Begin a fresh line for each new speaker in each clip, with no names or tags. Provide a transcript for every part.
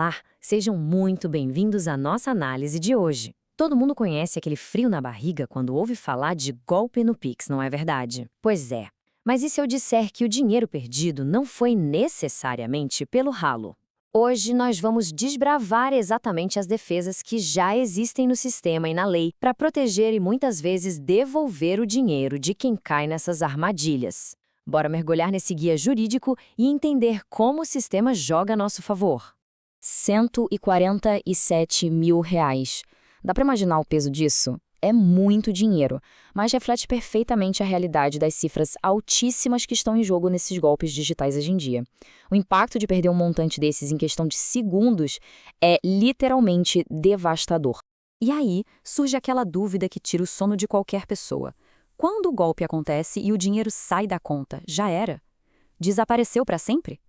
Olá, sejam muito bem-vindos à nossa análise de hoje. Todo mundo conhece aquele frio na barriga quando ouve falar de golpe no Pix, não é verdade? Pois é. Mas e se eu disser que o dinheiro perdido não foi necessariamente pelo ralo? Hoje nós vamos desbravar exatamente as defesas que já existem no sistema e na lei para proteger e muitas vezes devolver o dinheiro de quem cai nessas armadilhas. Bora mergulhar nesse guia jurídico e entender como o sistema joga a nosso favor. R$ 147 mil. Dá para imaginar o peso disso? É muito dinheiro, mas reflete perfeitamente a realidade das cifras altíssimas que estão em jogo nesses golpes digitais hoje em dia. O impacto de perder um montante desses em questão de segundos é literalmente devastador. E aí surge aquela dúvida que tira o sono de qualquer pessoa. Quando o golpe acontece e o dinheiro sai da conta, já era? Desapareceu para sempre?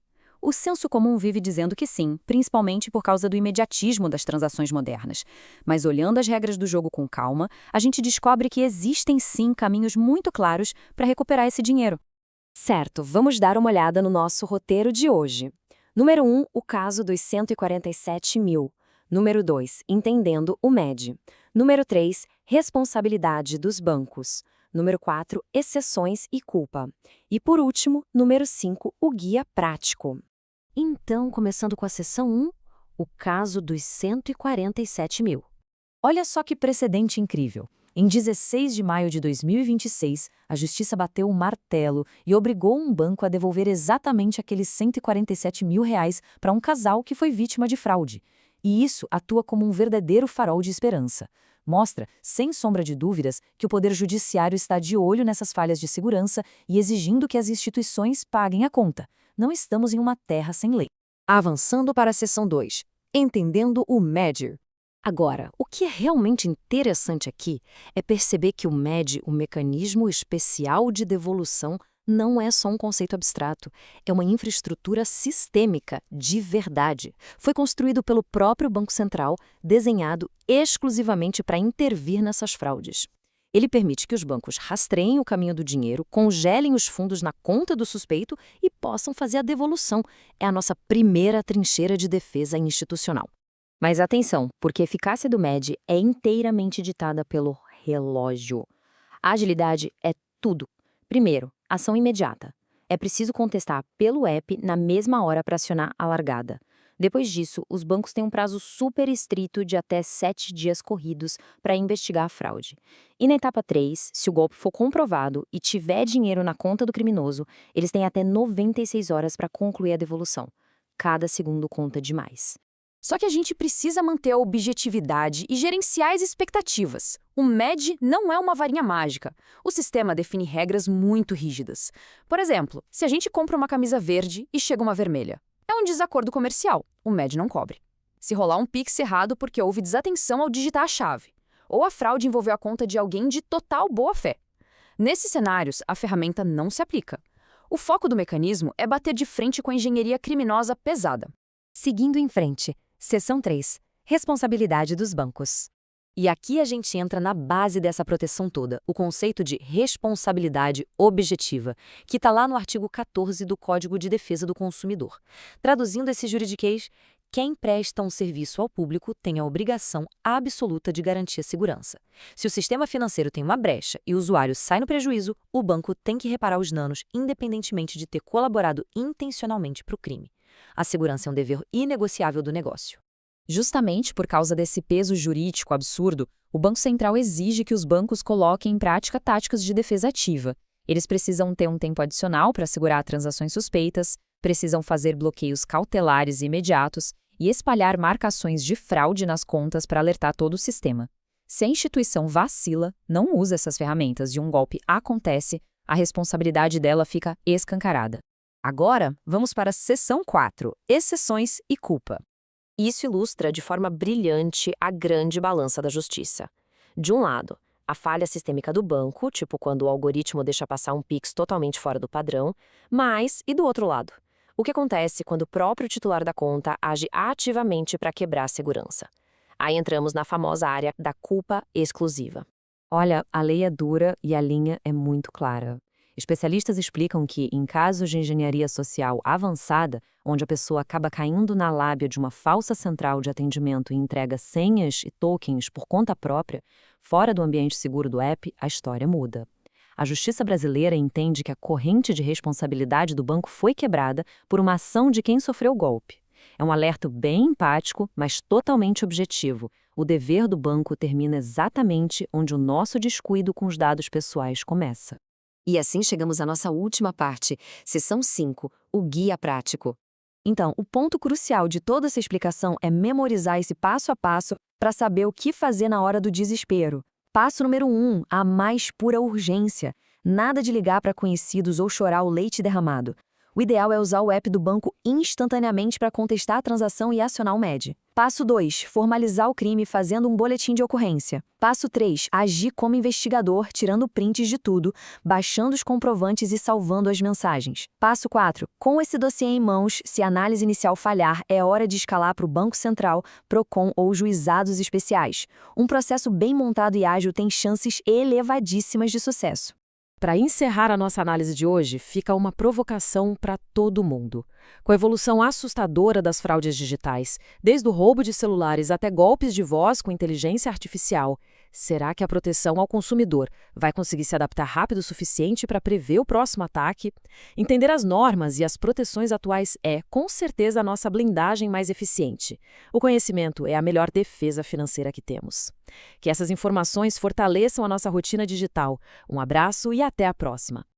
O senso comum vive dizendo que sim, principalmente por causa do imediatismo das transações modernas. Mas olhando as regras do jogo com calma, a gente descobre que existem sim caminhos muito claros para recuperar esse dinheiro. Certo, vamos dar uma olhada no nosso roteiro de hoje. Número 1, o caso dos 147 mil. Número 2, entendendo o MED. Número 3, responsabilidade dos bancos. Número 4, exceções e culpa. E por último, número 5, o guia prático. Então, começando com a seção 1, o caso dos 147 mil. Olha só que precedente incrível. Em 16 de maio de 2026, a Justiça bateu o martelo e obrigou um banco a devolver exatamente aqueles 147 mil reais para um casal que foi vítima de fraude. E isso atua como um verdadeiro farol de esperança. Mostra, sem sombra de dúvidas, que o Poder Judiciário está de olho nessas falhas de segurança e exigindo que as instituições paguem a conta. Não estamos em uma terra sem lei. Avançando para a seção 2, entendendo o MED. Agora, o que é realmente interessante aqui é perceber que o MED, o Mecanismo Especial de Devolução, não é só um conceito abstrato, é uma infraestrutura sistêmica, de verdade. Foi construído pelo próprio Banco Central, desenhado exclusivamente para intervir nessas fraudes. Ele permite que os bancos rastreiem o caminho do dinheiro, congelem os fundos na conta do suspeito e possam fazer a devolução. É a nossa primeira trincheira de defesa institucional. Mas atenção, porque a eficácia do MED é inteiramente ditada pelo relógio. A agilidade é tudo. Primeiro, ação imediata. É preciso contestar pelo app na mesma hora para acionar a largada. Depois disso, os bancos têm um prazo super estrito de até 7 dias corridos para investigar a fraude. E na etapa 3, se o golpe for comprovado e tiver dinheiro na conta do criminoso, eles têm até 96 horas para concluir a devolução. Cada segundo conta demais. Só que a gente precisa manter a objetividade e gerenciar as expectativas. O MED não é uma varinha mágica. O sistema define regras muito rígidas. Por exemplo, se a gente compra uma camisa verde e chega uma vermelha, é um desacordo comercial. O MED não cobre. Se rolar um Pix errado porque houve desatenção ao digitar a chave, ou a fraude envolveu a conta de alguém de total boa-fé. Nesses cenários, a ferramenta não se aplica. O foco do mecanismo é bater de frente com a engenharia criminosa pesada. Seguindo em frente. Seção 3. Responsabilidade dos bancos. E aqui a gente entra na base dessa proteção toda, o conceito de responsabilidade objetiva, que está lá no artigo 14 do Código de Defesa do Consumidor. Traduzindo esse juridiquês, quem presta um serviço ao público tem a obrigação absoluta de garantir a segurança. Se o sistema financeiro tem uma brecha e o usuário sai no prejuízo, o banco tem que reparar os danos, independentemente de ter colaborado intencionalmente para o crime. A segurança é um dever inegociável do negócio. Justamente por causa desse peso jurídico absurdo, o Banco Central exige que os bancos coloquem em prática táticas de defesa ativa. Eles precisam ter um tempo adicional para assegurar transações suspeitas, precisam fazer bloqueios cautelares imediatos e espalhar marcações de fraude nas contas para alertar todo o sistema. Se a instituição vacila, não usa essas ferramentas e um golpe acontece, a responsabilidade dela fica escancarada. Agora, vamos para a seção 4, exceções e culpa. Isso ilustra de forma brilhante a grande balança da justiça. De um lado, a falha sistêmica do banco, tipo quando o algoritmo deixa passar um Pix totalmente fora do padrão, e do outro lado, o que acontece quando o próprio titular da conta age ativamente para quebrar a segurança. Aí entramos na famosa área da culpa exclusiva. Olha, a lei é dura e a linha é muito clara.
Especialistas explicam que, em casos de engenharia social avançada, onde a pessoa acaba caindo na lábia de uma falsa central de atendimento e entrega senhas e tokens por conta própria, fora do ambiente seguro do app, a história muda. A justiça brasileira entende que a corrente de responsabilidade do banco foi quebrada por uma ação de quem sofreu o golpe. É um alerta bem empático, mas totalmente objetivo. O dever do banco termina exatamente onde o nosso descuido com os dados pessoais começa.
E assim chegamos à nossa última parte, seção 5, o guia prático.
Então, o ponto crucial de toda essa explicação é memorizar esse passo a passo para saber o que fazer na hora do desespero. Passo número 1, a mais pura urgência. Nada de ligar para conhecidos ou chorar o leite derramado. O ideal é usar o app do banco instantaneamente para contestar a transação e acionar o MED. Passo 2, formalizar o crime fazendo um boletim de ocorrência. Passo 3, agir como investigador, tirando prints de tudo, baixando os comprovantes e salvando as mensagens. Passo 4, com esse dossiê em mãos, se a análise inicial falhar, é hora de escalar para o Banco Central, Procon ou juizados especiais. Um processo bem montado e ágil tem chances elevadíssimas de sucesso.
Para encerrar a nossa análise de hoje, fica uma provocação para todo mundo. Com a evolução assustadora das fraudes digitais, desde o roubo de celulares até golpes de voz com inteligência artificial, será que a proteção ao consumidor vai conseguir se adaptar rápido o suficiente para prever o próximo ataque? Entender as normas e as proteções atuais é, com certeza, a nossa blindagem mais eficiente. O conhecimento é a melhor defesa financeira que temos. Que essas informações fortaleçam a nossa rotina digital. Um abraço e até a próxima!